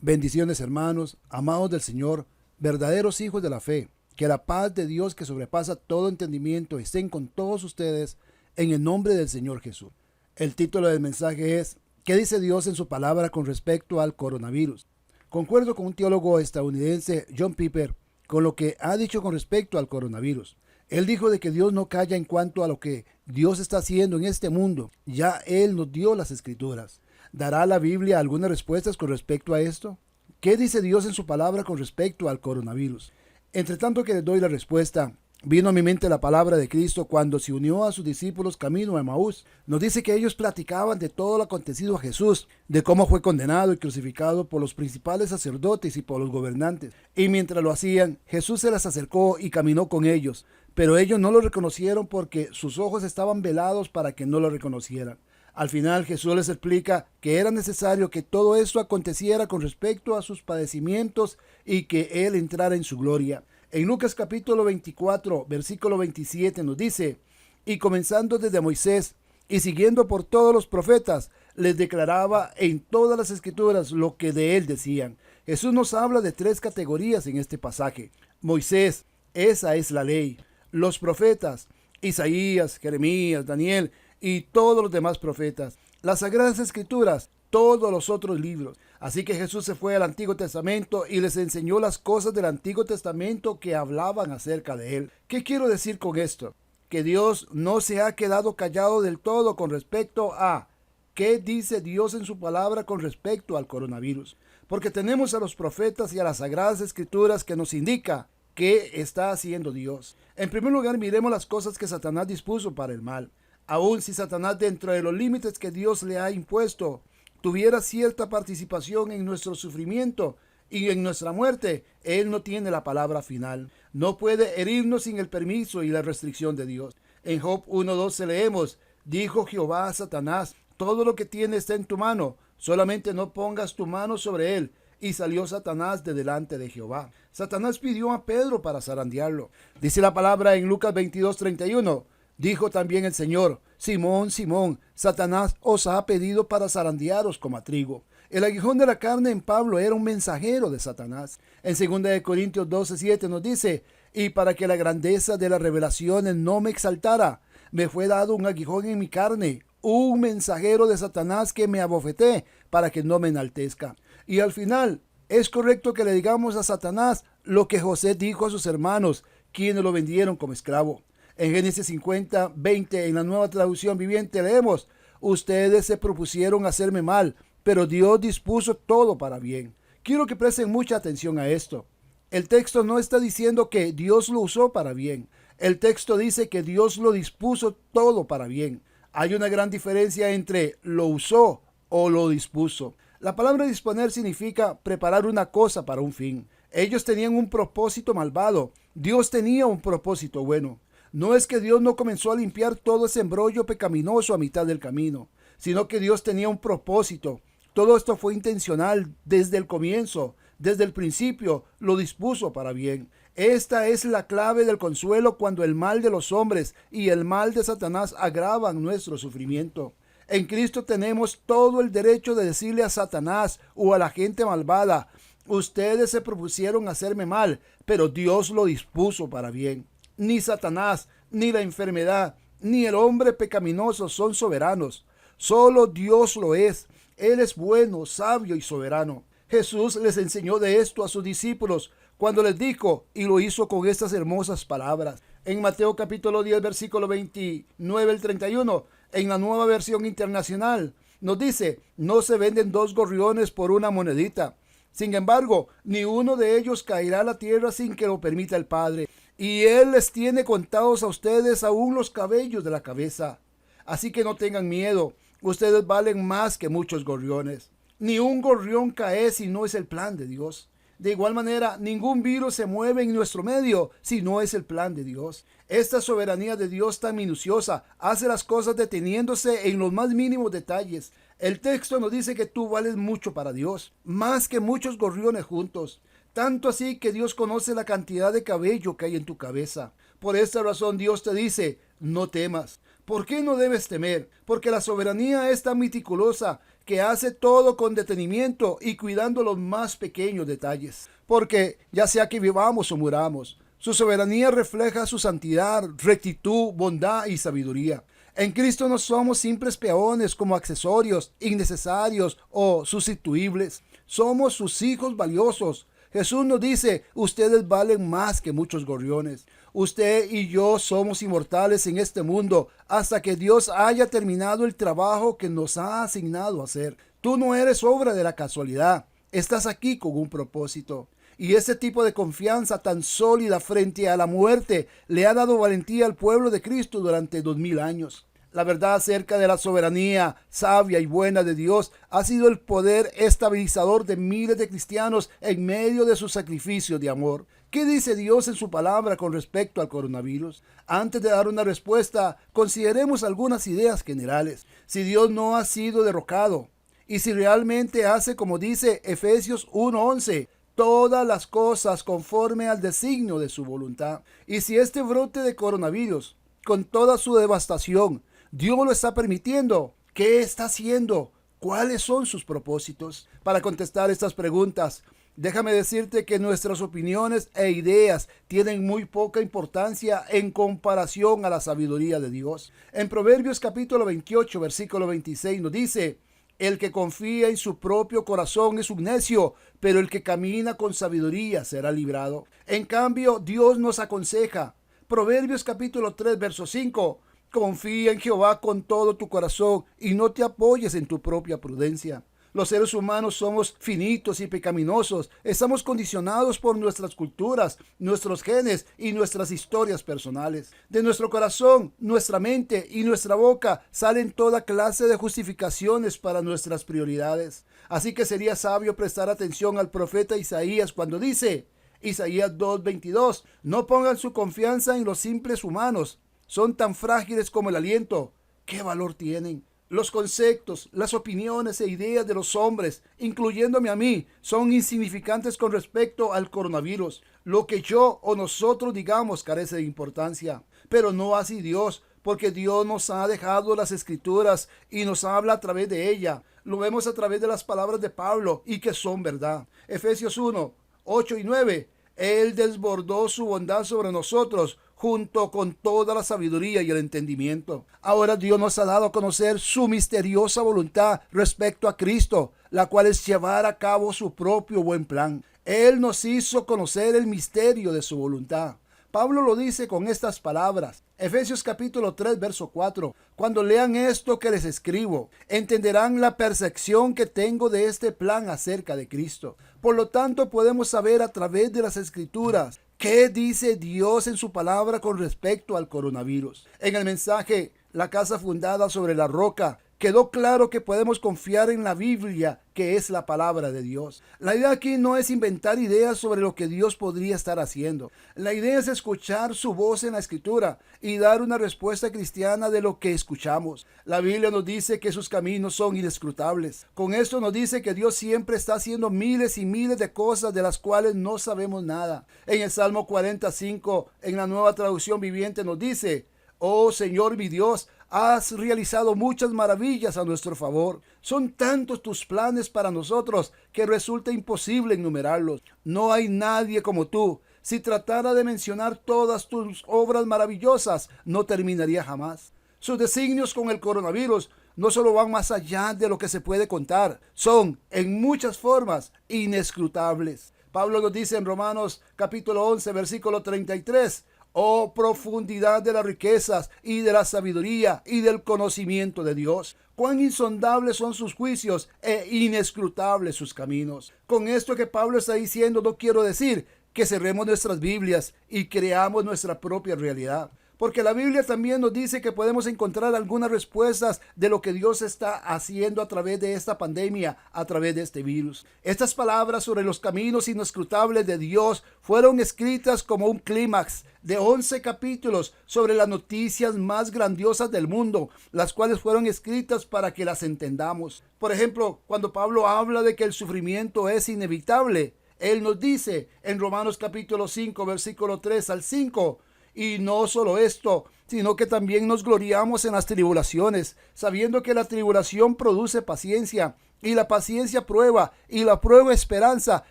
Bendiciones, hermanos, amados del Señor, verdaderos hijos de la fe. Que la paz de Dios, que sobrepasa todo entendimiento, estén con todos ustedes en el nombre del Señor Jesús. El título del mensaje es: ¿qué dice Dios en su palabra con respecto al coronavirus? Concuerdo con un teólogo estadounidense, John Piper, con lo que ha dicho con respecto al coronavirus. Él dijo de que Dios no calla en cuanto a lo que Dios está haciendo en este mundo. Ya Él nos dio las Escrituras. ¿Dará la Biblia algunas respuestas con respecto a esto? ¿Qué dice Dios en su palabra con respecto al coronavirus? Entre tanto que les doy la respuesta, vino a mi mente la palabra de Cristo cuando se unió a sus discípulos camino a Emaús. Nos dice que ellos platicaban de todo lo acontecido a Jesús, de cómo fue condenado y crucificado por los principales sacerdotes y por los gobernantes. Y mientras lo hacían, Jesús se les acercó y caminó con ellos, pero ellos no lo reconocieron porque sus ojos estaban velados para que no lo reconocieran. Al final Jesús les explica que era necesario que todo esto aconteciera con respecto a sus padecimientos y que Él entrara en su gloria. En Lucas capítulo 24, versículo 27 nos dice: y comenzando desde Moisés y siguiendo por todos los profetas, les declaraba en todas las escrituras lo que de Él decían. Jesús nos habla de tres categorías en este pasaje. Moisés, esa es la ley. Los profetas, Isaías, Jeremías, Daniel y todos los demás profetas. Las Sagradas Escrituras, todos los otros libros. Así que Jesús se fue al Antiguo Testamento y les enseñó las cosas del Antiguo Testamento que hablaban acerca de Él. ¿Qué quiero decir con esto? Que Dios no se ha quedado callado del todo con respecto a qué dice Dios en su palabra con respecto al coronavirus. Porque tenemos a los profetas y a las Sagradas Escrituras que nos indica qué está haciendo Dios. En primer lugar, miremos las cosas que Satanás dispuso para el mal. Aun si Satanás, dentro de los límites que Dios le ha impuesto, tuviera cierta participación en nuestro sufrimiento y en nuestra muerte, Él no tiene la palabra final. No puede herirnos sin el permiso y la restricción de Dios. En Job 1:12 leemos: dijo Jehová a Satanás, todo lo que tienes está en tu mano, solamente no pongas tu mano sobre él. Y salió Satanás de delante de Jehová. Satanás pidió a Pedro para zarandearlo. Dice la palabra en Lucas 22:31: dijo también el Señor: Simón, Simón, Satanás os ha pedido para zarandearos como a trigo. El aguijón de la carne en Pablo era un mensajero de Satanás. En 2 Corintios 12:7 nos dice: y para que la grandeza de las revelaciones no me exaltara, me fue dado un aguijón en mi carne, un mensajero de Satanás que me abofeté para que no me enaltezca. Y al final, es correcto que le digamos a Satanás lo que José dijo a sus hermanos, quienes lo vendieron como esclavo. En Génesis 50:20, en la Nueva Traducción Viviente, leemos: ustedes se propusieron hacerme mal, pero Dios dispuso todo para bien. Quiero que presten mucha atención a esto. El texto no está diciendo que Dios lo usó para bien. El texto dice que Dios lo dispuso todo para bien. Hay una gran diferencia entre lo usó o lo dispuso. La palabra disponer significa preparar una cosa para un fin. Ellos tenían un propósito malvado. Dios tenía un propósito bueno. No es que Dios no comenzó a limpiar todo ese embrollo pecaminoso a mitad del camino, sino que Dios tenía un propósito. Todo esto fue intencional desde el comienzo, desde el principio, lo dispuso para bien. Esta es la clave del consuelo cuando el mal de los hombres y el mal de Satanás agravan nuestro sufrimiento. En Cristo tenemos todo el derecho de decirle a Satanás o a la gente malvada: ustedes se propusieron hacerme mal, pero Dios lo dispuso para bien. Ni Satanás, ni la enfermedad, ni el hombre pecaminoso son soberanos. Solo Dios lo es. Él es bueno, sabio y soberano. Jesús les enseñó de esto a sus discípulos cuando les dijo, y lo hizo con estas hermosas palabras. En Mateo capítulo 10, versículo 29 al 31, en la Nueva Versión Internacional, nos dice: no se venden dos gorriones por una monedita. Sin embargo, ni uno de ellos caerá a la tierra sin que lo permita el Padre. Y Él les tiene contados a ustedes aún los cabellos de la cabeza. Así que no tengan miedo. Ustedes valen más que muchos gorriones. Ni un gorrión cae si no es el plan de Dios. De igual manera, ningún virus se mueve en nuestro medio si no es el plan de Dios. Esta soberanía de Dios tan minuciosa hace las cosas deteniéndose en los más mínimos detalles. El texto nos dice que tú vales mucho para Dios, más que muchos gorriones juntos. Tanto así que Dios conoce la cantidad de cabello que hay en tu cabeza. Por esta razón Dios te dice: no temas. ¿Por qué no debes temer? Porque la soberanía es tan meticulosa que hace todo con detenimiento y cuidando los más pequeños detalles. Porque ya sea que vivamos o muramos, su soberanía refleja su santidad, rectitud, bondad y sabiduría. En Cristo no somos simples peones como accesorios innecesarios o sustituibles. Somos sus hijos valiosos. Jesús nos dice, ustedes valen más que muchos gorriones. Usted y yo somos inmortales en este mundo hasta que Dios haya terminado el trabajo que nos ha asignado a hacer. Tú no eres obra de la casualidad. Estás aquí con un propósito. Y ese tipo de confianza tan sólida frente a la muerte le ha dado valentía al pueblo de Cristo durante 2000 años. La verdad acerca de la soberanía sabia y buena de Dios ha sido el poder estabilizador de miles de cristianos en medio de su sacrificio de amor. ¿Qué dice Dios en su palabra con respecto al coronavirus? Antes de dar una respuesta, consideremos algunas ideas generales. Si Dios no ha sido derrocado y si realmente hace como dice Efesios 1:11, todas las cosas conforme al designio de su voluntad. Y si este brote de coronavirus, con toda su devastación, Dios lo está permitiendo, ¿qué está haciendo? ¿Cuáles son sus propósitos? Para contestar estas preguntas, déjame decirte que nuestras opiniones e ideas tienen muy poca importancia en comparación a la sabiduría de Dios. En Proverbios capítulo 28, versículo 26 nos dice, el que confía en su propio corazón es un necio, pero el que camina con sabiduría será librado. En cambio, Dios nos aconseja. Proverbios capítulo 3, verso 5. Confía en Jehová con todo tu corazón y no te apoyes en tu propia prudencia. Los seres humanos somos finitos y pecaminosos. Estamos condicionados por nuestras culturas, nuestros genes y nuestras historias personales. De nuestro corazón, nuestra mente y nuestra boca salen toda clase de justificaciones para nuestras prioridades. Así que sería sabio prestar atención al profeta Isaías cuando dice, Isaías 2:22, no pongan su confianza en los simples humanos. Son tan frágiles como el aliento. ¿Qué valor tienen? Los conceptos, las opiniones e ideas de los hombres, incluyéndome a mí, son insignificantes con respecto al coronavirus. Lo que yo o nosotros digamos carece de importancia. Pero no así Dios, porque Dios nos ha dejado las Escrituras y nos habla a través de ella. Lo vemos a través de las palabras de Pablo y que son verdad. Efesios 1:8 y 9. Él desbordó su bondad sobre nosotros junto con toda la sabiduría y el entendimiento. Ahora Dios nos ha dado a conocer su misteriosa voluntad respecto a Cristo, la cual es llevar a cabo su propio buen plan. Él nos hizo conocer el misterio de su voluntad. Pablo lo dice con estas palabras. Efesios capítulo 3, verso 4. Cuando lean esto que les escribo, entenderán la percepción que tengo de este plan acerca de Cristo. Por lo tanto, podemos saber a través de las Escrituras qué dice Dios en su palabra con respecto al coronavirus. En el mensaje, La casa fundada sobre la roca, quedó claro que podemos confiar en la Biblia, que es la palabra de Dios. La idea aquí no es inventar ideas sobre lo que Dios podría estar haciendo. La idea es escuchar su voz en la Escritura y dar una respuesta cristiana de lo que escuchamos. La Biblia nos dice que sus caminos son inescrutables. Con esto nos dice que Dios siempre está haciendo miles y miles de cosas de las cuales no sabemos nada. En el Salmo 45, en la Nueva Traducción Viviente, nos dice: Oh Señor mi Dios, has realizado muchas maravillas a nuestro favor. Son tantos tus planes para nosotros que resulta imposible enumerarlos. No hay nadie como tú. Si tratara de mencionar todas tus obras maravillosas, no terminaría jamás. Sus designios con el coronavirus no solo van más allá de lo que se puede contar, son en muchas formas inescrutables. Pablo nos dice en Romanos capítulo 11, versículo 33, Oh profundidad de las riquezas y de la sabiduría y del conocimiento de Dios. Cuán insondables son sus juicios e inescrutables sus caminos. Con esto que Pablo está diciendo, no quiero decir que cerremos nuestras Biblias y creamos nuestra propia realidad. Porque la Biblia también nos dice que podemos encontrar algunas respuestas de lo que Dios está haciendo a través de esta pandemia, a través de este virus. Estas palabras sobre los caminos inescrutables de Dios fueron escritas como un clímax de 11 capítulos sobre las noticias más grandiosas del mundo, las cuales fueron escritas para que las entendamos. Por ejemplo, cuando Pablo habla de que el sufrimiento es inevitable, él nos dice en Romanos capítulo 5, versículo 3 al 5, Y no solo esto, sino que también nos gloriamos en las tribulaciones, sabiendo que la tribulación produce paciencia, y la paciencia prueba, y la prueba esperanza,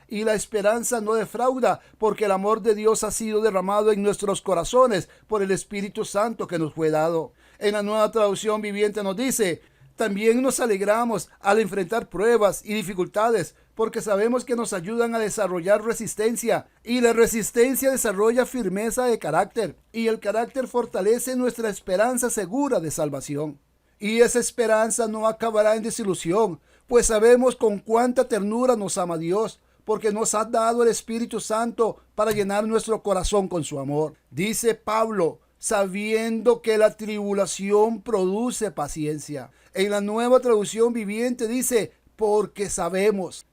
y la esperanza no defrauda, porque el amor de Dios ha sido derramado en nuestros corazones por el Espíritu Santo que nos fue dado. En la Nueva Traducción Viviente nos dice: también nos alegramos al enfrentar pruebas y dificultades, porque sabemos que nos ayudan a desarrollar resistencia, y la resistencia desarrolla firmeza de carácter, y el carácter fortalece nuestra esperanza segura de salvación. Y esa esperanza no acabará en desilusión, pues sabemos con cuánta ternura nos ama Dios, porque nos ha dado el Espíritu Santo para llenar nuestro corazón con su amor. Dice Pablo: sabiendo que la tribulación produce paciencia. En la Nueva Traducción Viviente dice: porque sabemos.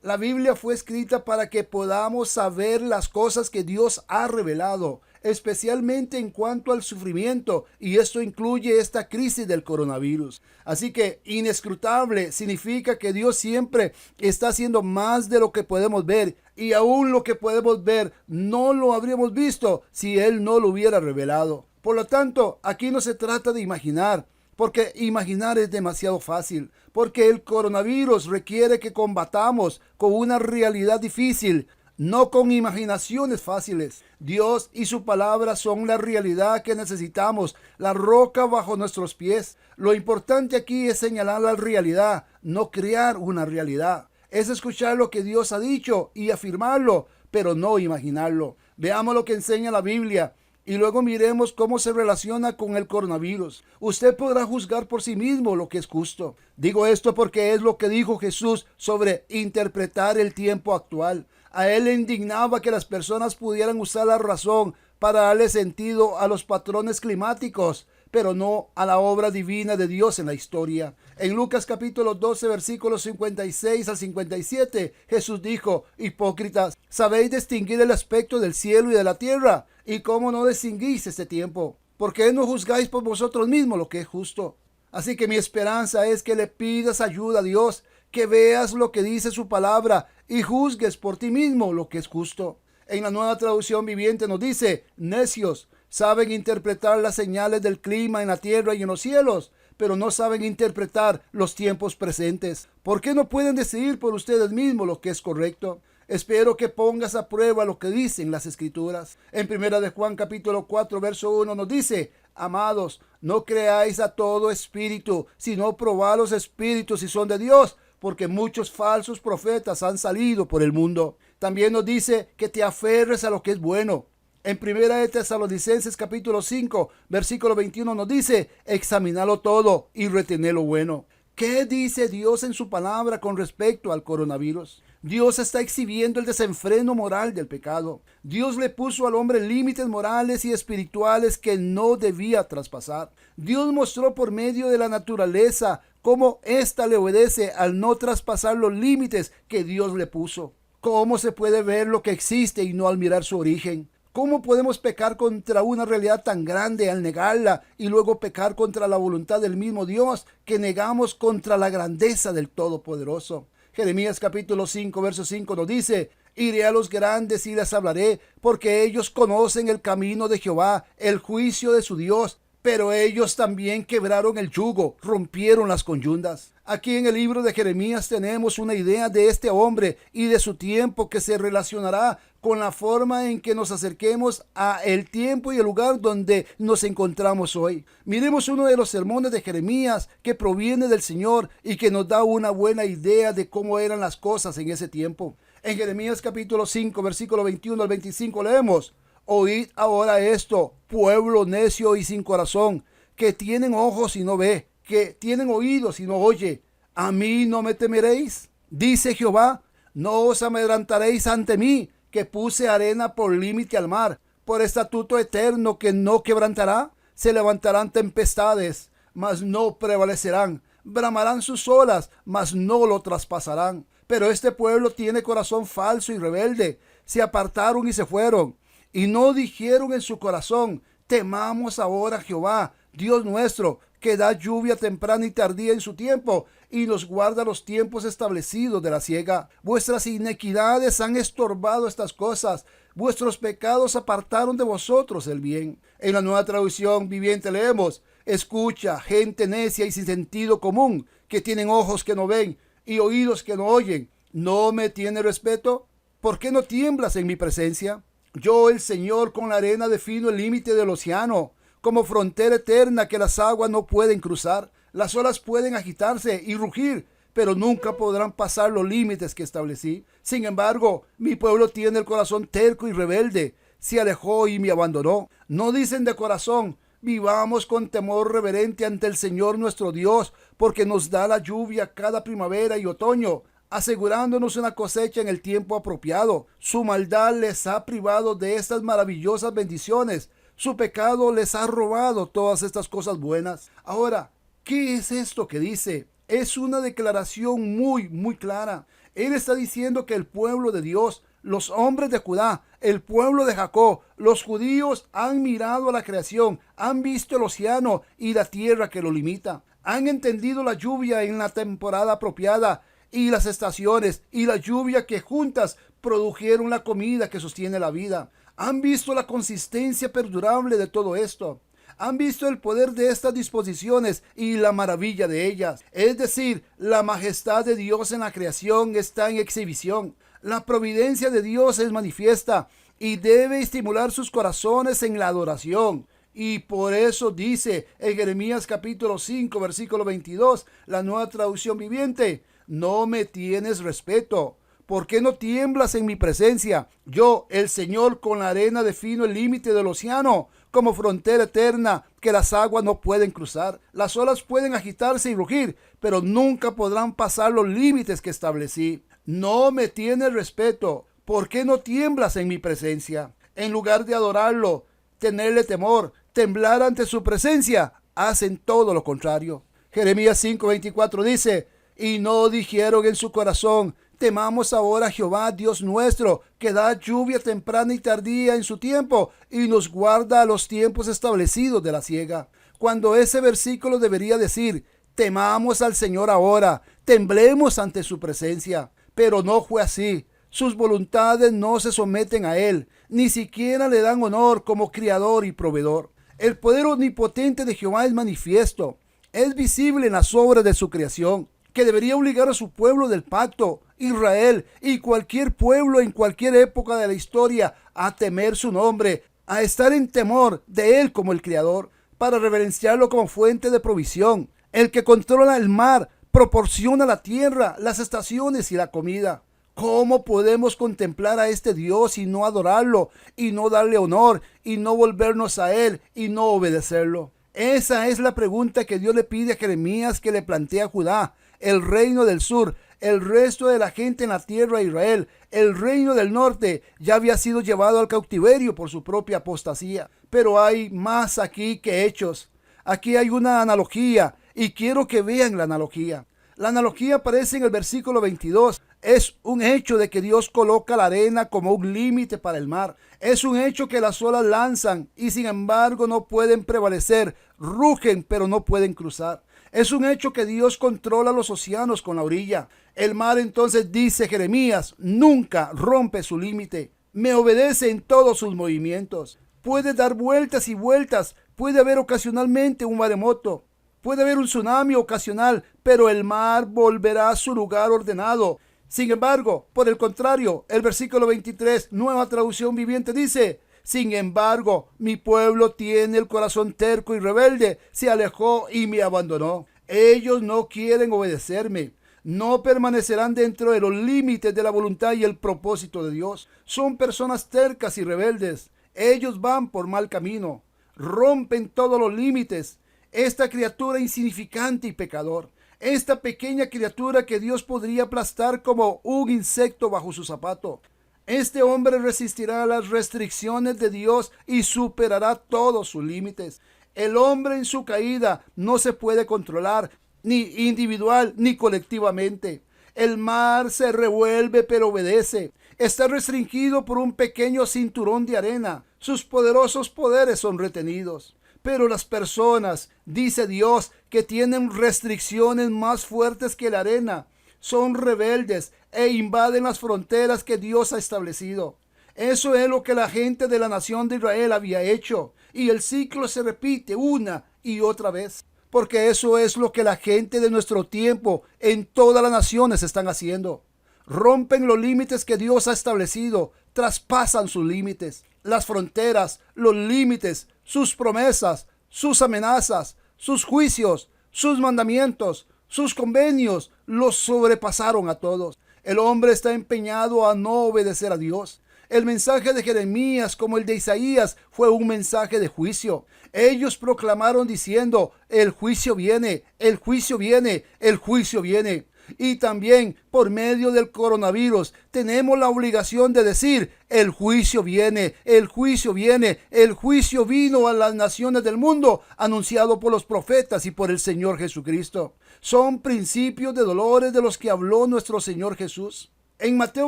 La Biblia fue escrita para que podamos saber las cosas que Dios ha revelado, especialmente en cuanto al sufrimiento, y esto incluye esta crisis del coronavirus. Así que inescrutable significa que Dios siempre está haciendo más de lo que podemos ver, y aún lo que podemos ver no lo habríamos visto si Él no lo hubiera revelado. Por lo tanto, aquí no se trata de imaginar, porque imaginar es demasiado fácil, porque el coronavirus requiere que combatamos con una realidad difícil, no con imaginaciones fáciles. Dios y su palabra son la realidad que necesitamos, la roca bajo nuestros pies. Lo importante aquí es señalar la realidad, no crear una realidad. Es escuchar lo que Dios ha dicho y afirmarlo, pero no imaginarlo. Veamos lo que enseña la Biblia y luego miremos cómo se relaciona con el coronavirus. Usted podrá juzgar por sí mismo lo que es justo. Digo esto porque es lo que dijo Jesús sobre interpretar el tiempo actual. A Él le indignaba que las personas pudieran usar la razón para darle sentido a los patrones climáticos, pero no a la obra divina de Dios en la historia. En Lucas capítulo 12, versículos 56 al 57, Jesús dijo: hipócritas, ¿sabéis distinguir el aspecto del cielo y de la tierra? ¿Y cómo no distinguís este tiempo? ¿Por qué no juzgáis por vosotros mismos lo que es justo? Así que mi esperanza es que le pidas ayuda a Dios, que veas lo que dice su palabra y juzgues por ti mismo lo que es justo. En la Nueva Traducción Viviente nos dice: necios, saben interpretar las señales del clima en la tierra y en los cielos, pero no saben interpretar los tiempos presentes. ¿Por qué no pueden decidir por ustedes mismos lo que es correcto? Espero que pongas a prueba lo que dicen las Escrituras. En 1 de Juan capítulo 4, verso 1 nos dice: amados, no creáis a todo espíritu, sino probad los espíritus si son de Dios, porque muchos falsos profetas han salido por el mundo. También nos dice que te aferres a lo que es bueno. En 1 de Tesalonicenses capítulo 5, versículo 21 nos dice: examinalo todo y retener lo bueno. ¿Qué dice Dios en su palabra con respecto al coronavirus? Dios está exhibiendo el desenfreno moral del pecado. Dios le puso al hombre límites morales y espirituales que no debía traspasar. Dios mostró por medio de la naturaleza cómo ésta le obedece al no traspasar los límites que Dios le puso. ¿Cómo se puede ver lo que existe y no al mirar su origen? ¿Cómo podemos pecar contra una realidad tan grande al negarla y luego pecar contra la voluntad del mismo Dios que negamos contra la grandeza del Todopoderoso? Jeremías capítulo 5, verso 5 nos dice: iré a los grandes y les hablaré, porque ellos conocen el camino de Jehová, el juicio de su Dios. Pero ellos también quebraron el yugo, rompieron las conyundas. Aquí en el libro de Jeremías tenemos una idea de este hombre y de su tiempo que se relacionará con la forma en que nos acerquemos a el tiempo y el lugar donde nos encontramos hoy. Miremos uno de los sermones de Jeremías que proviene del Señor y que nos da una buena idea de cómo eran las cosas en ese tiempo. En Jeremías capítulo 5, versículo 21 al 25 leemos: oíd ahora esto, pueblo necio y sin corazón, que tienen ojos y no ve, que tienen oídos y no oye. ¿A mí no me temeréis? Dice Jehová, no os amedrantaréis ante mí, que puse arena por límite al mar, por estatuto eterno que no quebrantará. Se levantarán tempestades, mas no prevalecerán. Bramarán sus olas, mas no lo traspasarán. Pero este pueblo tiene corazón falso y rebelde. Se apartaron y se fueron. Y no dijeron en su corazón: temamos ahora a Jehová, Dios nuestro, que da lluvia temprana y tardía en su tiempo, y nos guarda los tiempos establecidos de la siega. Vuestras inequidades han estorbado estas cosas. vuestros pecados apartaron de vosotros el bien. En la Nueva Traducción Viviente leemos: escucha, gente necia y sin sentido común, que tienen ojos que no ven y oídos que no oyen. ¿No me tiene respeto? ¿Por qué no tiemblas en mi presencia? Yo, el Señor, con la arena defino el límite del océano, como frontera eterna que las aguas no pueden cruzar. Las olas pueden agitarse y rugir, pero nunca podrán pasar los límites que establecí. Sin embargo, mi pueblo tiene el corazón terco y rebelde. Se alejó y me abandonó. No dicen de corazón: vivamos con temor reverente ante el Señor nuestro Dios, porque nos da la lluvia cada primavera y otoño, asegurándonos una cosecha en el tiempo apropiado. Su maldad les ha privado de estas maravillosas bendiciones. Su pecado les ha robado todas estas cosas buenas. Ahora, ¿qué es esto que dice? Es una declaración muy clara. Él está diciendo que el pueblo de Dios, los hombres de Judá, el pueblo de Jacob, los judíos han mirado a la creación, han visto el océano y la tierra que lo limita. Han entendido la lluvia en la temporada apropiada y las estaciones y la lluvia que juntas produjeron la comida que sostiene la vida. Han visto la consistencia perdurable de todo esto. Han visto el poder de estas disposiciones y la maravilla de ellas. Es decir, la majestad de Dios en la creación está en exhibición. La providencia de Dios es manifiesta y debe estimular sus corazones en la adoración. Y por eso dice en Jeremías capítulo 5, versículo 22, la Nueva Traducción Viviente: no me tienes respeto. ¿Por qué no tiemblas en mi presencia? Yo, el Señor, con la arena defino el límite del océano, como frontera eterna que las aguas no pueden cruzar. Las olas pueden agitarse y rugir, pero nunca podrán pasar los límites que establecí. No me tienes respeto. ¿Por qué no tiemblas en mi presencia? En lugar de adorarlo, tenerle temor, temblar ante su presencia, hacen todo lo contrario. Jeremías 5:24 dice: y no dijeron en su corazón: temamos ahora a Jehová Dios nuestro, que da lluvia temprana y tardía en su tiempo, y nos guarda a los tiempos establecidos de la siega. Cuando ese versículo debería decir: temamos al Señor ahora, temblemos ante su presencia. Pero no fue así. Sus voluntades no se someten a Él, ni siquiera le dan honor como Criador y Proveedor. El poder omnipotente de Jehová es manifiesto, es visible en las obras de su creación, que debería obligar a su pueblo del pacto, Israel, y cualquier pueblo en cualquier época de la historia, a temer su nombre, a estar en temor de Él como el Creador, para reverenciarlo como fuente de provisión, el que controla el mar, proporciona la tierra, las estaciones y la comida. ¿Cómo podemos contemplar a este Dios y no adorarlo, y no darle honor, y no volvernos a Él, y no obedecerlo? Esa es la pregunta que Dios le pide a Jeremías, que le plantea a Judá, el reino del sur, el resto de la gente en la tierra de Israel. El reino del norte ya había sido llevado al cautiverio por su propia apostasía. Pero hay más aquí que hechos. Aquí hay una analogía y quiero que vean la analogía. La analogía aparece en el versículo 22. Es un hecho de que Dios coloca la arena como un límite para el mar. Es un hecho que las olas lanzan y sin embargo no pueden prevalecer. Rugen pero no pueden cruzar. Es un hecho que Dios controla los océanos con la orilla. El mar, entonces, dice Jeremías, nunca rompe su límite. Me obedece en todos sus movimientos. Puede dar vueltas y vueltas. Puede haber ocasionalmente un maremoto. Puede haber un tsunami ocasional, pero el mar volverá a su lugar ordenado. Sin embargo, por el contrario, el versículo 23, Nueva Traducción Viviente, dice: sin embargo, mi pueblo tiene el corazón terco y rebelde, se alejó y me abandonó. Ellos no quieren obedecerme, no permanecerán dentro de los límites de la voluntad y el propósito de Dios. Son personas tercas y rebeldes. Ellos van por mal camino, rompen todos los límites. Esta criatura insignificante y pecador, esta pequeña criatura que Dios podría aplastar como un insecto bajo su zapato. Este hombre resistirá las restricciones de Dios y superará todos sus límites. El hombre en su caída no se puede controlar, ni individual ni colectivamente. El mar se revuelve pero obedece. Está restringido por un pequeño cinturón de arena. Sus poderosos poderes son retenidos. Pero las personas, dice Dios, que tienen restricciones más fuertes que la arena, son rebeldes e invaden las fronteras que Dios ha establecido. Eso es lo que la gente de la nación de Israel había hecho. Y el ciclo se repite una y otra vez. Porque eso es lo que la gente de nuestro tiempo en todas las naciones están haciendo. Rompen los límites que Dios ha establecido, traspasan sus límites, las fronteras, los límites, sus promesas, sus amenazas, sus juicios, sus mandamientos, sus convenios, los sobrepasaron a todos. El hombre está empeñado a no obedecer a Dios. El mensaje de Jeremías, como el de Isaías, fue un mensaje de juicio. Ellos proclamaron diciendo: el juicio viene, el juicio viene, el juicio viene. Y también por medio del coronavirus tenemos la obligación de decir: el juicio viene, el juicio viene, el juicio vino a las naciones del mundo, anunciado por los profetas y por el Señor Jesucristo. Son principios de dolores de los que habló nuestro Señor Jesús. En Mateo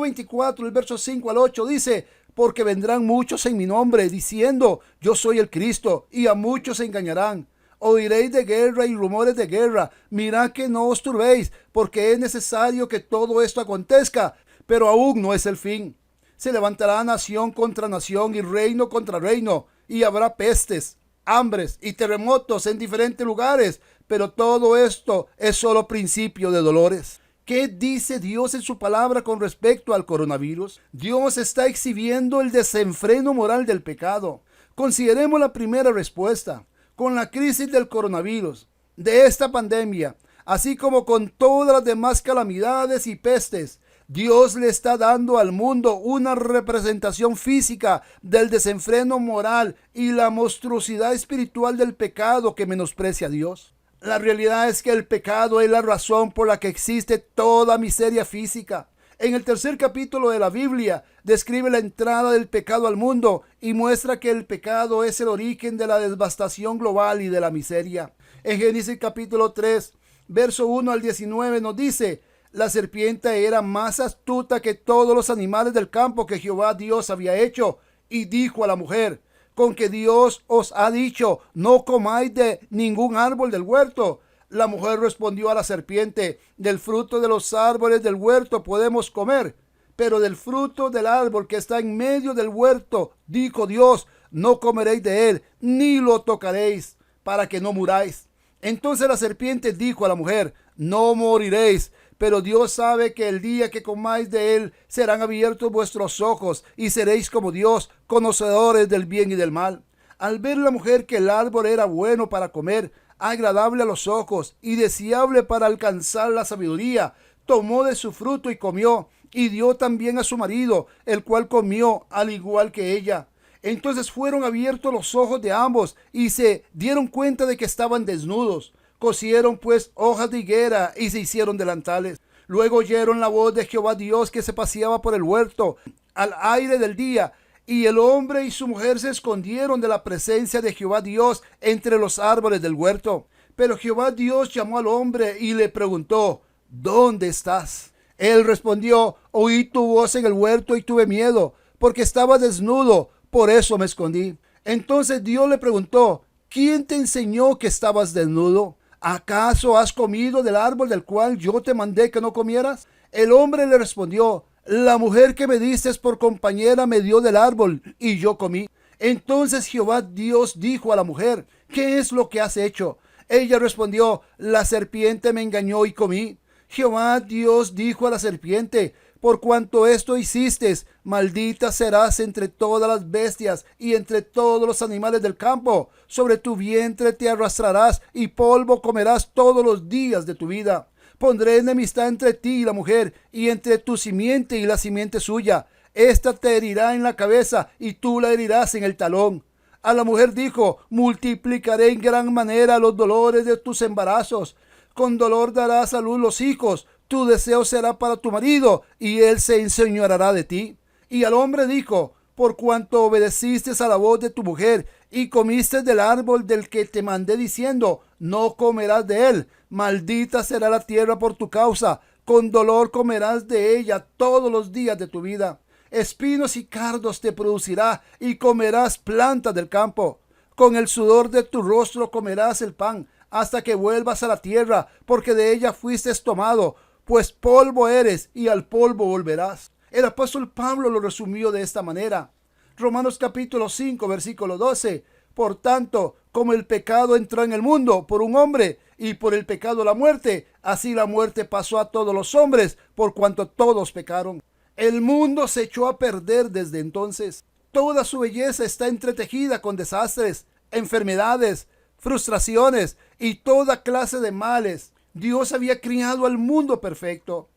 24, el verso 5 al 8 dice: porque vendrán muchos en mi nombre diciendo: yo soy el Cristo, y a muchos se engañarán. Oiréis de guerra y rumores de guerra. Mirad que no os turbéis, porque es necesario que todo esto acontezca, pero aún no es el fin. Se levantará nación contra nación y reino contra reino, y habrá pestes, hambres y terremotos en diferentes lugares, pero todo esto es solo principio de dolores. ¿Qué dice Dios en su palabra con respecto al coronavirus? Dios está exhibiendo el desenfreno moral del pecado. Consideremos la primera respuesta. Con la crisis del coronavirus, de esta pandemia, así como con todas las demás calamidades y pestes, Dios le está dando al mundo una representación física del desenfreno moral y la monstruosidad espiritual del pecado que menosprecia a Dios. La realidad es que el pecado es la razón por la que existe toda miseria física. En el tercer capítulo de la Biblia describe la entrada del pecado al mundo y muestra que el pecado es el origen de la devastación global y de la miseria. En Génesis capítulo 3, verso 1 al 19 nos dice: la serpiente era más astuta que todos los animales del campo que Jehová Dios había hecho, y dijo a la mujer: con que Dios os ha dicho: no comáis de ningún árbol del huerto. La mujer respondió a la serpiente: del fruto de los árboles del huerto podemos comer, pero del fruto del árbol que está en medio del huerto, dijo Dios: no comeréis de él, ni lo tocaréis, para que no muráis. Entonces la serpiente dijo a la mujer: no moriréis, pero Dios sabe que el día que comáis de él serán abiertos vuestros ojos y seréis como Dios, conocedores del bien y del mal. Al ver la mujer que el árbol era bueno para comer, agradable a los ojos y deseable para alcanzar la sabiduría, tomó de su fruto y comió, y dio también a su marido, el cual comió al igual que ella. Entonces fueron abiertos los ojos de ambos y se dieron cuenta de que estaban desnudos. Cosieron pues hojas de higuera y se hicieron delantales. Luego oyeron la voz de Jehová Dios que se paseaba por el huerto al aire del día, y el hombre y su mujer se escondieron de la presencia de Jehová Dios entre los árboles del huerto. Pero Jehová Dios llamó al hombre y le preguntó: ¿dónde estás? Él respondió: oí tu voz en el huerto y tuve miedo, porque estaba desnudo, por eso me escondí. Entonces Dios le preguntó: ¿quién te enseñó que estabas desnudo? ¿Acaso has comido del árbol del cual yo te mandé que no comieras? El hombre le respondió: la mujer que me diste por compañera me dio del árbol y yo comí. Entonces Jehová Dios dijo a la mujer: ¿qué es lo que has hecho? Ella respondió: la serpiente me engañó y comí. Jehová Dios dijo a la serpiente: por cuanto esto hiciste, maldita serás entre todas las bestias y entre todos los animales del campo. Sobre tu vientre te arrastrarás y polvo comerás todos los días de tu vida. Pondré enemistad entre ti y la mujer, y entre tu simiente y la simiente suya. Esta te herirá en la cabeza, y tú la herirás en el talón. A la mujer dijo: multiplicaré en gran manera los dolores de tus embarazos. Con dolor darás a luz los hijos. Tu deseo será para tu marido, y él se enseñoreará de ti. Y al hombre dijo: por cuanto obedeciste a la voz de tu mujer, y comiste del árbol del que te mandé diciendo: no comerás de él, maldita será la tierra por tu causa, con dolor comerás de ella todos los días de tu vida. Espinos y cardos te producirá, y comerás plantas del campo. Con el sudor de tu rostro comerás el pan, hasta que vuelvas a la tierra, porque de ella fuiste tomado, pues polvo eres, y al polvo volverás. El apóstol Pablo lo resumió de esta manera. Romanos capítulo 5, versículo 12. Por tanto, como el pecado entró en el mundo por un hombre, y por el pecado la muerte, así la muerte pasó a todos los hombres, por cuanto todos pecaron. El mundo se echó a perder desde entonces. Toda su belleza está entretejida con desastres, enfermedades, frustraciones y toda clase de males. Dios había criado al mundo perfecto.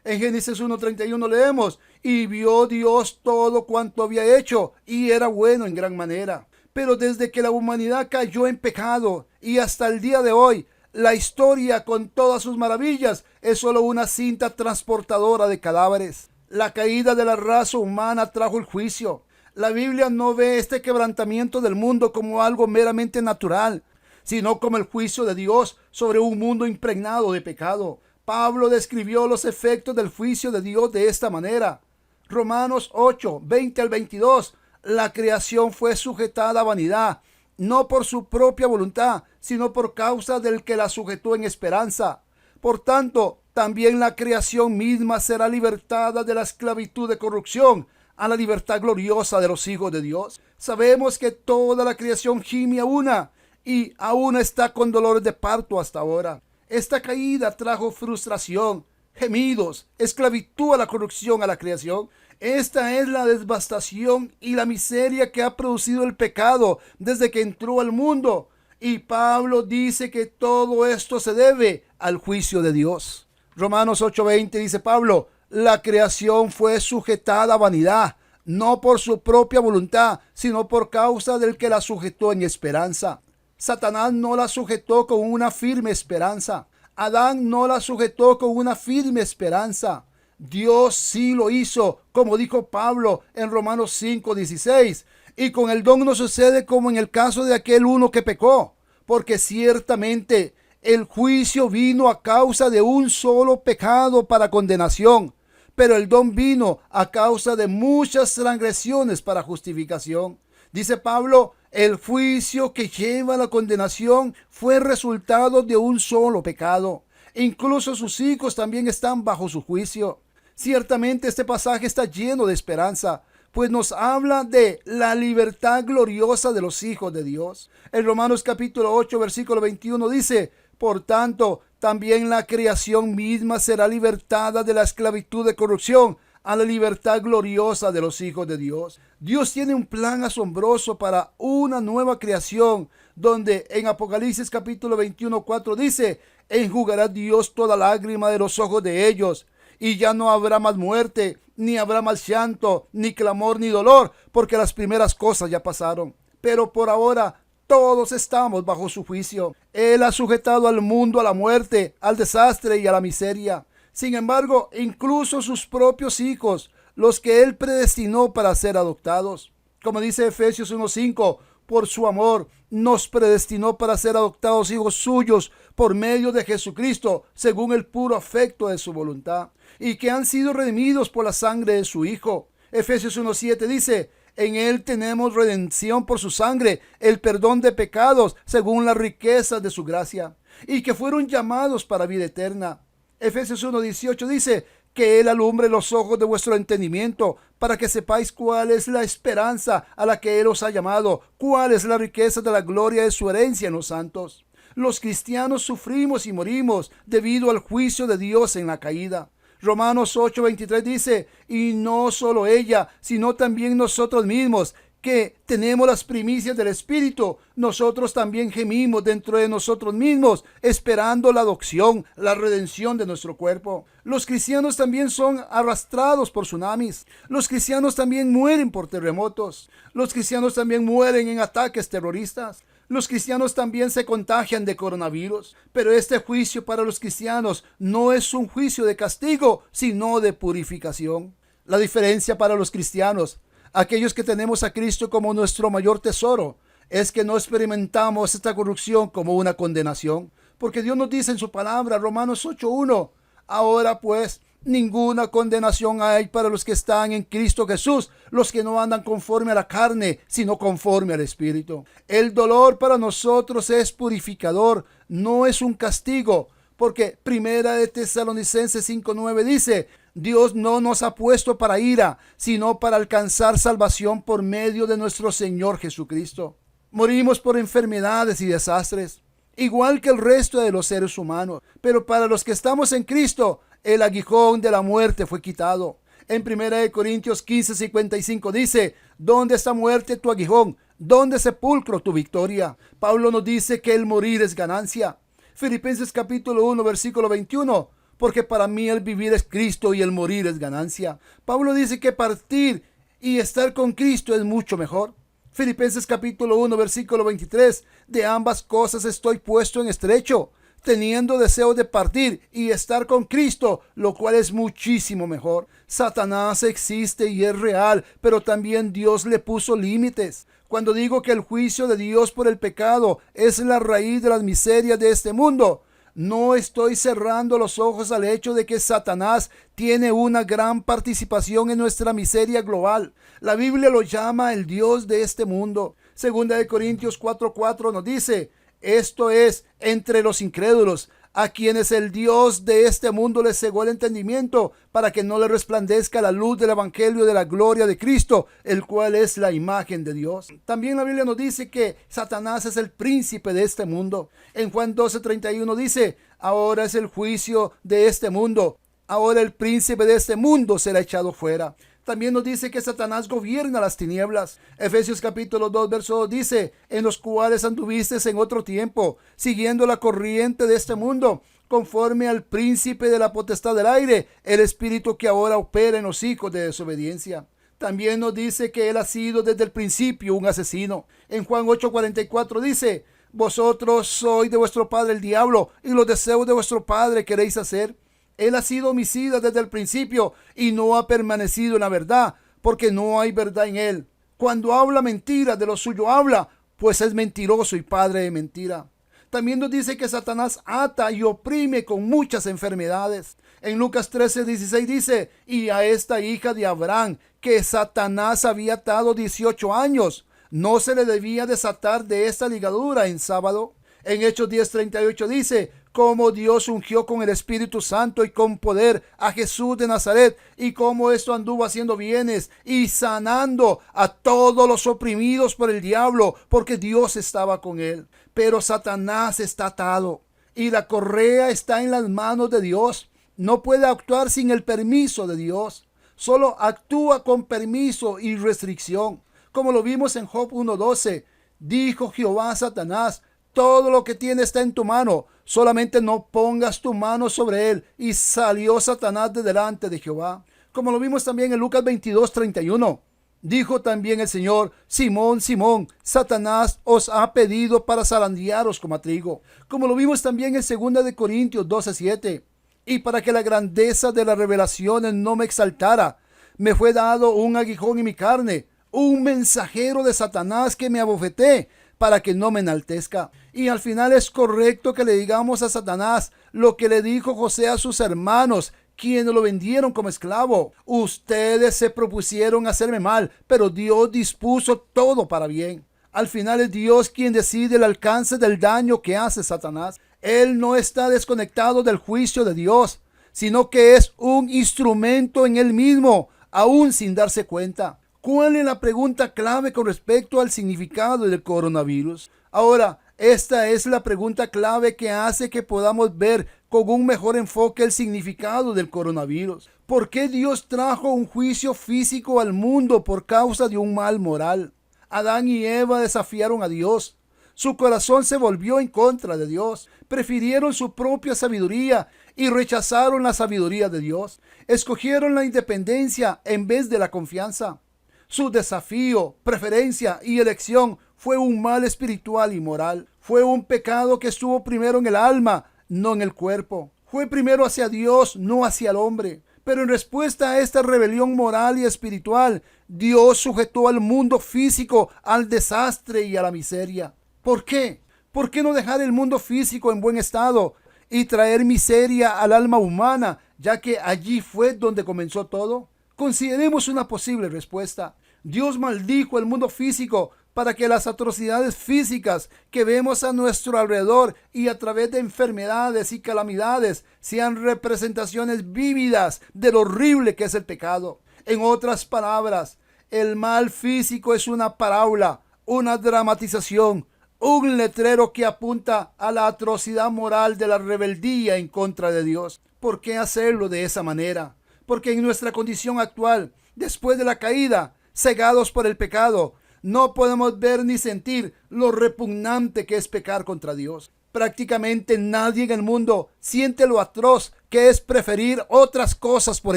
En Génesis 1:31 leemos: y vio Dios todo cuanto había hecho, y era bueno en gran manera. Pero desde que la humanidad cayó en pecado y hasta el día de hoy, la historia con todas sus maravillas es solo una cinta transportadora de cadáveres. La caída de la raza humana trajo el juicio. La Biblia no ve este quebrantamiento del mundo como algo meramente natural, sino como el juicio de Dios sobre un mundo impregnado de pecado. Pablo describió los efectos del juicio de Dios de esta manera. Romanos 8, 20 al 22. La creación fue sujetada a vanidad, no por su propia voluntad, sino por causa del que la sujetó en esperanza. Por tanto, también la creación misma será libertada de la esclavitud de corrupción a la libertad gloriosa de los hijos de Dios. Sabemos que toda la creación gime a una y aún está con dolores de parto hasta ahora. Esta caída trajo frustración, gemidos, esclavitud a la corrupción a la creación. Esta es la devastación y la miseria que ha producido el pecado desde que entró al mundo. Y Pablo dice que todo esto se debe al juicio de Dios. Romanos 8:20 dice Pablo: la creación fue sujetada a vanidad, no por su propia voluntad, sino por causa del que la sujetó en esperanza. Satanás no la sujetó con una firme esperanza. Adán no la sujetó con una firme esperanza. Dios sí lo hizo, como dijo Pablo en Romanos 5:16. Y con el don no sucede como en el caso de aquel uno que pecó, porque ciertamente el juicio vino a causa de un solo pecado para condenación, pero el don vino a causa de muchas transgresiones para justificación. Dice Pablo: el juicio que lleva a la condenación fue resultado de un solo pecado. Incluso sus hijos también están bajo su juicio. Ciertamente este pasaje está lleno de esperanza, pues nos habla de la libertad gloriosa de los hijos de Dios. En Romanos capítulo 8, versículo 21 dice: por tanto, también la creación misma será libertada de la esclavitud de corrupción a la libertad gloriosa de los hijos de Dios. Dios tiene un plan asombroso para una nueva creación, donde en Apocalipsis capítulo 21:4 dice: enjugará Dios toda lágrima de los ojos de ellos, y ya no habrá más muerte, ni habrá más llanto, ni clamor, ni dolor, porque las primeras cosas ya pasaron. Pero por ahora todos estamos bajo su juicio. Él ha sujetado al mundo a la muerte, al desastre y a la miseria. Sin embargo, incluso sus propios hijos, los que Él predestinó para ser adoptados. Como dice Efesios 1:5, por su amor nos predestinó para ser adoptados hijos suyos por medio de Jesucristo, según el puro afecto de su voluntad, y que han sido redimidos por la sangre de su Hijo. Efesios 1:7 dice: en Él tenemos redención por su sangre, el perdón de pecados, según las riquezas de su gracia, y que fueron llamados para vida eterna. Efesios 1:18 dice: que Él alumbre los ojos de vuestro entendimiento, para que sepáis cuál es la esperanza a la que Él os ha llamado, cuál es la riqueza de la gloria de su herencia en los santos. Los cristianos sufrimos y morimos debido al juicio de Dios en la caída. Romanos 8:23 dice: y no solo ella, sino también nosotros mismos, que tenemos las primicias del Espíritu, nosotros también gemimos dentro de nosotros mismos, esperando la adopción, la redención de nuestro cuerpo. Los cristianos también son arrastrados por tsunamis. Los cristianos también mueren por terremotos. Los cristianos también mueren en ataques terroristas. Los cristianos también se contagian de coronavirus. Pero este juicio para los cristianos no es un juicio de castigo, sino de purificación. La diferencia para los cristianos, aquellos que tenemos a Cristo como nuestro mayor tesoro, es que no experimentamos esta corrupción como una condenación, porque Dios nos dice en su palabra, Romanos 8:1, ahora pues ninguna condenación hay para los que están en Cristo Jesús, los que no andan conforme a la carne, sino conforme al Espíritu. El dolor para nosotros es purificador, no es un castigo, porque Primera de Tesalonicenses 5:9 dice: Dios no nos ha puesto para ira, sino para alcanzar salvación por medio de nuestro Señor Jesucristo. Morimos por enfermedades y desastres, igual que el resto de los seres humanos. Pero para los que estamos en Cristo, el aguijón de la muerte fue quitado. En 1 Corintios 15:55 dice: ¿dónde está muerte tu aguijón? ¿Dónde sepulcro tu victoria? Pablo nos dice que el morir es ganancia. Filipenses capítulo 1 versículo 21: porque para mí el vivir es Cristo y el morir es ganancia. Pablo dice que partir y estar con Cristo es mucho mejor. Filipenses capítulo 1 versículo 23: de ambas cosas estoy puesto en estrecho, teniendo deseo de partir y estar con Cristo, lo cual es muchísimo mejor. Satanás existe y es real, pero también Dios le puso límites. Cuando digo que el juicio de Dios por el pecado es la raíz de las miserias de este mundo, no estoy cerrando los ojos al hecho de que Satanás tiene una gran participación en nuestra miseria global. La Biblia lo llama el Dios de este mundo. Segunda de Corintios 4:4 nos dice: esto es, entre los incrédulos, a quienes el Dios de este mundo les cegó el entendimiento, para que no les resplandezca la luz del evangelio de la gloria de Cristo, el cual es la imagen de Dios. También la Biblia nos dice que Satanás es el príncipe de este mundo. En Juan 12:31 dice: ahora es el juicio de este mundo. Ahora el príncipe de este mundo será echado fuera. También nos dice que Satanás gobierna las tinieblas. Efesios capítulo 2 verso 2 dice: en los cuales anduvisteis en otro tiempo, siguiendo la corriente de este mundo, conforme al príncipe de la potestad del aire, el espíritu que ahora opera en los hijos de desobediencia. También nos dice que él ha sido desde el principio un asesino. En Juan 8:44 dice: vosotros sois de vuestro padre el diablo, y los deseos de vuestro padre queréis hacer. Él ha sido homicida desde el principio y no ha permanecido en la verdad, porque no hay verdad en él. Cuando habla mentira, de lo suyo habla, pues es mentiroso y padre de mentira. También nos dice que Satanás ata y oprime con muchas enfermedades. En Lucas 13:16 dice: y a esta hija de Abraham, que Satanás había atado 18 años, no se le debía desatar de esta ligadura en sábado. En Hechos 10:38 dice: cómo Dios ungió con el Espíritu Santo y con poder a Jesús de Nazaret, y cómo esto anduvo haciendo bienes y sanando a todos los oprimidos por el diablo, porque Dios estaba con él. Pero Satanás está atado y la correa está en las manos de Dios. No puede actuar sin el permiso de Dios. Solo actúa con permiso y restricción. Como lo vimos en Job 1:12, dijo Jehová a Satanás: todo lo que tiene está en tu mano, solamente no pongas tu mano sobre él. Y salió Satanás de delante de Jehová. Como lo vimos también en Lucas 22:31. Dijo también el Señor: Simón, Simón, Satanás os ha pedido para zarandearos como a trigo. Como lo vimos también en 2 de Corintios 12:7. Y para que la grandeza de las revelaciones no me exaltara, me fue dado un aguijón en mi carne, un mensajero de Satanás que me abofeté, para que no me enaltezca. Y al final es correcto que le digamos a Satanás lo que le dijo José a sus hermanos, quienes lo vendieron como esclavo: ustedes se propusieron hacerme mal, pero Dios dispuso todo para bien. Al final es Dios quien decide el alcance del daño que hace Satanás. Él no está desconectado del juicio de Dios, sino que es un instrumento en él mismo, aún sin darse cuenta. ¿Cuál es la pregunta clave con respecto al significado del coronavirus? Ahora, esta es la pregunta clave que hace que podamos ver con un mejor enfoque el significado del coronavirus. ¿Por qué Dios trajo un juicio físico al mundo por causa de un mal moral? Adán y Eva desafiaron a Dios. Su corazón se volvió en contra de Dios. Prefirieron su propia sabiduría y rechazaron la sabiduría de Dios. Escogieron la independencia en vez de la confianza. Su desafío, preferencia y elección fue un mal espiritual y moral. Fue un pecado que estuvo primero en el alma, no en el cuerpo. Fue primero hacia Dios, no hacia el hombre. Pero en respuesta a esta rebelión moral y espiritual, Dios sujetó al mundo físico al desastre y a la miseria. ¿Por qué? ¿Por qué no dejar el mundo físico en buen estado y traer miseria al alma humana, ya que allí fue donde comenzó todo? Consideremos una posible respuesta. Dios maldijo el mundo físico para que las atrocidades físicas que vemos a nuestro alrededor y a través de enfermedades y calamidades sean representaciones vívidas de lo horrible que es el pecado. En otras palabras, el mal físico es una parábola, una dramatización, un letrero que apunta a la atrocidad moral de la rebeldía en contra de Dios. ¿Por qué hacerlo de esa manera? Porque en nuestra condición actual, después de la caída, cegados por el pecado, no podemos ver ni sentir lo repugnante que es pecar contra Dios. Prácticamente nadie en el mundo siente lo atroz que es preferir otras cosas por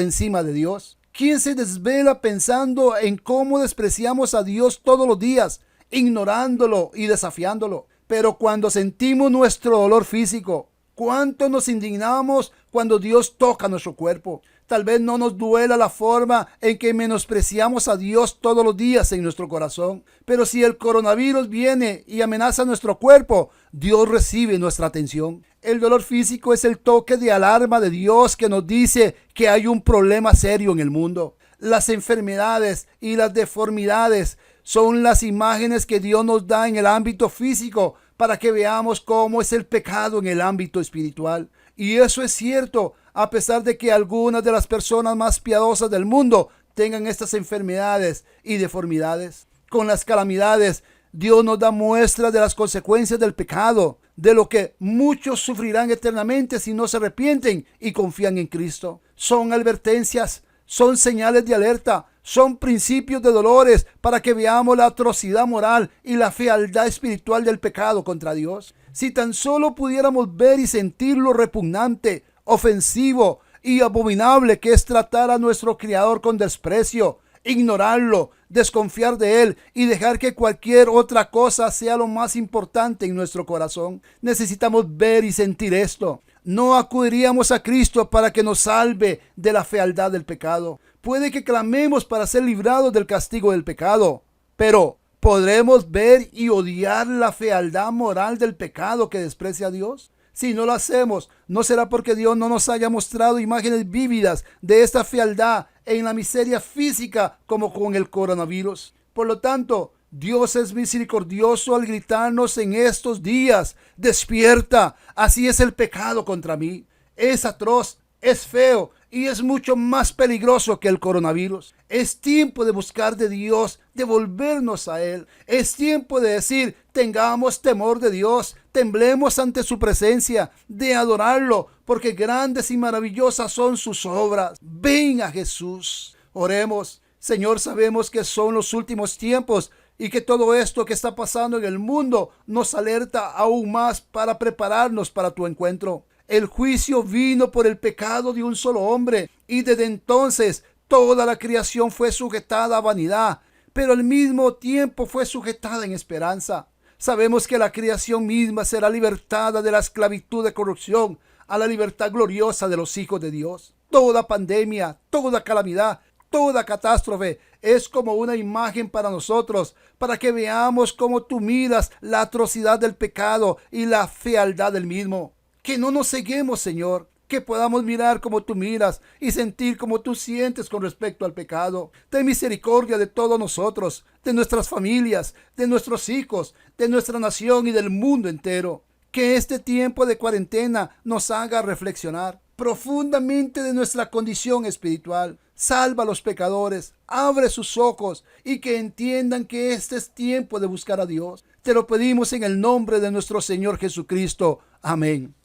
encima de Dios. ¿Quién se desvela pensando en cómo despreciamos a Dios todos los días, ignorándolo y desafiándolo? Pero cuando sentimos nuestro dolor físico, ¿cuánto nos indignamos cuando Dios toca nuestro cuerpo? Tal vez no nos duela la forma en que menospreciamos a Dios todos los días en nuestro corazón. Pero si el coronavirus viene y amenaza nuestro cuerpo, Dios recibe nuestra atención. El dolor físico es el toque de alarma de Dios que nos dice que hay un problema serio en el mundo. Las enfermedades y las deformidades son las imágenes que Dios nos da en el ámbito físico para que veamos cómo es el pecado en el ámbito espiritual. Y eso es cierto, a pesar de que algunas de las personas más piadosas del mundo tengan estas enfermedades y deformidades. Con las calamidades, Dios nos da muestras de las consecuencias del pecado, de lo que muchos sufrirán eternamente si no se arrepienten y confían en Cristo. Son advertencias, son señales de alerta, son principios de dolores para que veamos la atrocidad moral y la fealdad espiritual del pecado contra Dios. Si tan solo pudiéramos ver y sentir lo repugnante, ofensivo y abominable que es tratar a nuestro Creador con desprecio, ignorarlo, desconfiar de Él y dejar que cualquier otra cosa sea lo más importante en nuestro corazón. Necesitamos ver y sentir esto. No acudiríamos a Cristo para que nos salve de la fealdad del pecado. Puede que clamemos para ser librados del castigo del pecado, pero ¿podremos ver y odiar la fealdad moral del pecado que desprecia a Dios? Si no lo hacemos, no será porque Dios no nos haya mostrado imágenes vívidas de esta fealdad en la miseria física como con el coronavirus. Por lo tanto, Dios es misericordioso al gritarnos en estos días: despierta, así es el pecado contra mí. Es atroz, es feo y es mucho más peligroso que el coronavirus. Es tiempo de buscar de Dios, de volvernos a Él. Es tiempo de decir: tengamos temor de Dios, temblemos ante su presencia, de adorarlo, porque grandes y maravillosas son sus obras. Ven a Jesús. Oremos. Señor, sabemos que son los últimos tiempos y que todo esto que está pasando en el mundo nos alerta aún más para prepararnos para tu encuentro. El juicio vino por el pecado de un solo hombre y desde entonces toda la creación fue sujetada a vanidad, pero al mismo tiempo fue sujetada en esperanza. Sabemos que la creación misma será libertada de la esclavitud de corrupción a la libertad gloriosa de los hijos de Dios. Toda pandemia, toda calamidad, toda catástrofe es como una imagen para nosotros, para que veamos cómo tú miras la atrocidad del pecado y la fealdad del mismo. Que no nos ceguemos, Señor, que podamos mirar como tú miras y sentir como tú sientes con respecto al pecado. Ten misericordia de todos nosotros, de nuestras familias, de nuestros hijos, de nuestra nación y del mundo entero. Que este tiempo de cuarentena nos haga reflexionar profundamente de nuestra condición espiritual. Salva a los pecadores, abre sus ojos y que entiendan que este es tiempo de buscar a Dios. Te lo pedimos en el nombre de nuestro Señor Jesucristo. Amén.